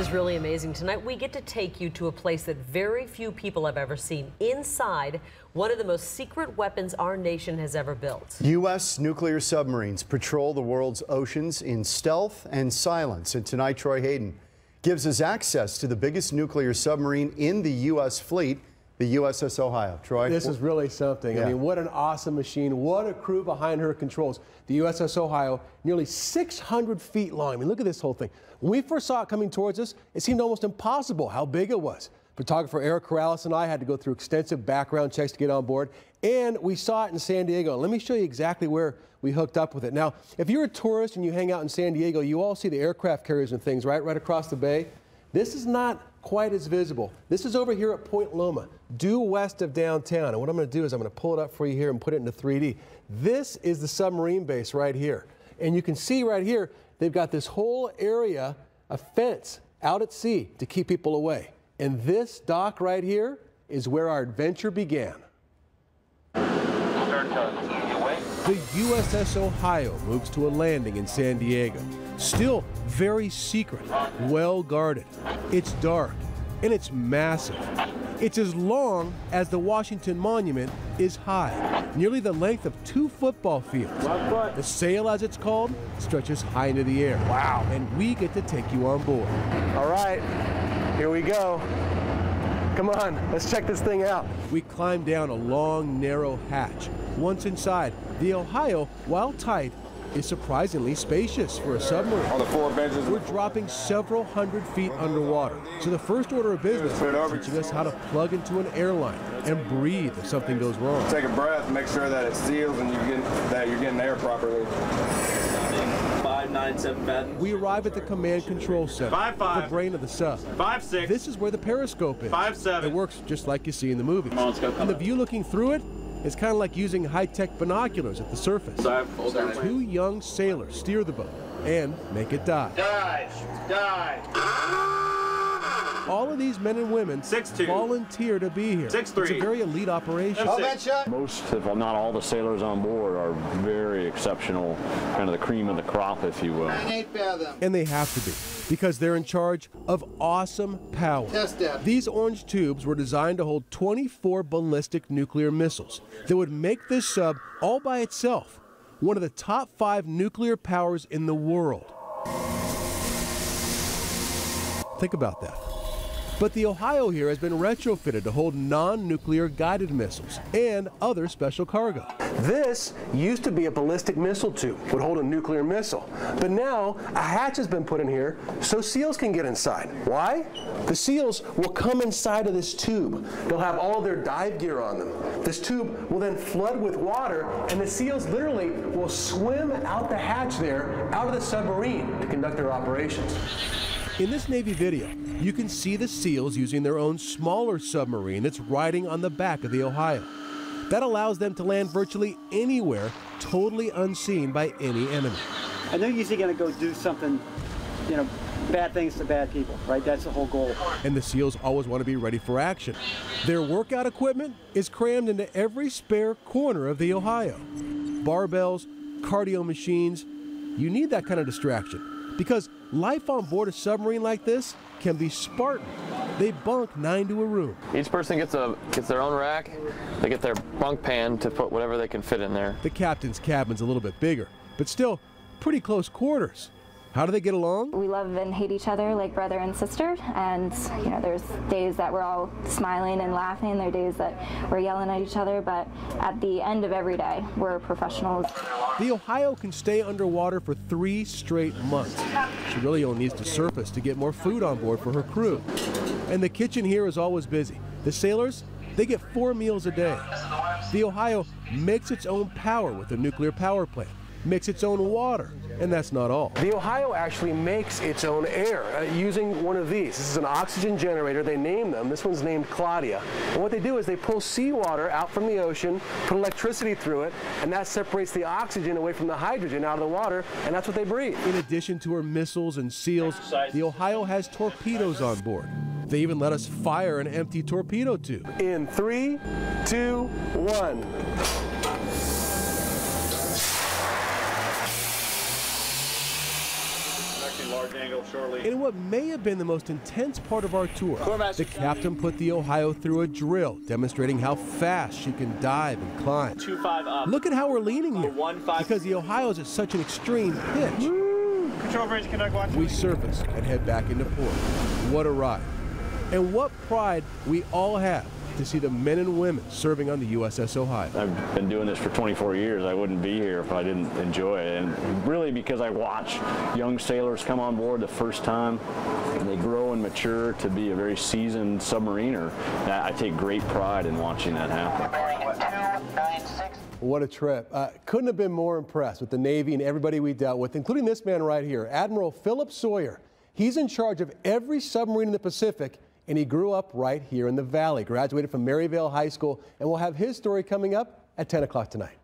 is really amazing. Tonight we get to take you to a place that very few people have ever seen. Inside one of the most secret weapons our nation has ever built. U.S. nuclear submarines patrol the world's oceans in stealth and silence. And tonight Troy Hayden gives us access to the biggest nuclear submarine in the U.S. fleet, the U.S.S. Ohio. Troy? This is really something. Yeah. I mean, what an awesome machine. What a crew behind her controls. The U.S.S. Ohio, nearly 600 feet long. I mean, look at this whole thing. When we first saw it coming towards us, it seemed almost impossible how big it was. Photographer Eric Corrales and I had to go through extensive background checks to get on board, and we saw it in San Diego. Let me show you exactly where we hooked up with it. Now, if you're a tourist and you hang out in San Diego, you all see the aircraft carriers and things right across the bay. This is not quite as visible. This is over here at Point Loma, due west of downtown. And what I'm going to do is I'm going to pull it up for you here and put it into 3D. This is the submarine base right here. And you can see right here, they've got this whole area, a fence out at sea to keep people away. And this dock right here is where our adventure began. The U.S.S. Ohio moves to a landing in San Diego. Still very secret, well guarded. It's dark and it's massive. It's as long as the Washington Monument is high, nearly the length of 2 football fields. The sail, as it's called, stretches high into the air. Wow. And we get to take you on board. All right, here we go. Come on, let's check this thing out. We climb down a long, narrow hatch. Once inside, the Ohio, while tight, is surprisingly spacious for a submarine. All the 4 benches. We're dropping several hundred feet underwater. So the first order of business is teaching us how to plug into an airline and breathe if something goes wrong. Take a breath and make sure that it seals and you're getting air properly. 597 fathoms. We arrive at the command control center, 5-5. the brain of the sub. 5-6. This is where the periscope is. 5-7. It works just like you see in the movies. Come on, let's go. And the view looking through it, it's kind of like using high-tech binoculars at the surface. 2 young sailors steer the boat and make it dive. Dive! All of these men and women 6'2". volunteer to be here. 6'3". It's a very elite operation. Most, if not all, the sailors on board are very exceptional, kind of the cream of the crop, if you will. And they have to be, because they're in charge of awesome power. These orange tubes were designed to hold 24 ballistic nuclear missiles that would make this sub all by itself one of the top 5 nuclear powers in the world. Think about that. But the Ohio here has been retrofitted to hold non-nuclear guided missiles and other special cargo. This used to be a ballistic missile tube, would hold a nuclear missile. But now a hatch has been put in here so SEALs can get inside. Why? The SEALs will come inside of this tube. They'll have all their dive gear on them. This tube will then flood with water, and the SEALs literally will swim out the hatch there, out of the submarine to conduct their operations. In this Navy video, you can see the SEALs using their own smaller submarine that's riding on the back of the Ohio. That allows them to land virtually anywhere, totally unseen by any enemy. And they're usually going to go do something, bad things to bad people, right? That's the whole goal. And the SEALs always want to be ready for action. Their workout equipment is crammed into every spare corner of the Ohio. Barbells, cardio machines. You need that kind of distraction, because life on board a submarine like this can be Spartan. They bunk 9 to a room. Each person gets their own rack. They get their bunk pan to put whatever they can fit in there. The captain's cabin's a little bit bigger, but still pretty close quarters. How do they get along? We love and hate each other like brother and sister, and there's days that we're all smiling and laughing, there are days that we're yelling at each other, but at the end of every day, we're professionals. The Ohio can stay underwater for 3 straight months. She really only needs to surface to get more food on board for her crew. And the kitchen here is always busy. The sailors, they get 4 meals a day. The Ohio makes its own power with a nuclear power plant, makes its own water, and that's not all. The Ohio actually makes its own air using one of these. This is an oxygen generator. They name them. This one's named Claudia. And what they do is they pull seawater out from the ocean, put electricity through it, and that separates the oxygen away from the hydrogen out of the water, and that's what they breathe. In addition to her missiles and SEALs, the Ohio has torpedoes on board. They even let us fire an empty torpedo tube. In 3, 2, 1. large angle shortly. In what may have been the most intense part of our tour, the captain put the Ohio through a drill, demonstrating how fast she can dive and climb. 2-5 up. Look at how we're leaning here, 1-5. because the Ohio is at such an extreme pitch. Control bridge, conduct 1. We surface and head back into port. What a ride. And what pride we all have to see the men and women serving on the U.S.S. Ohio. I've been doing this for 24 years. I wouldn't be here if I didn't enjoy it. And really because I watch young sailors come on board the first time, and they grow and mature to be a very seasoned submariner. I take great pride in watching that happen. What a trip. Couldn't have been more impressed with the Navy and everybody we dealt with, including this man right here, Admiral Philip Sawyer. He's in charge of every submarine in the Pacific, and he grew up right here in the Valley, graduated from Maryvale High School, and we'll have his story coming up at 10 o'clock tonight.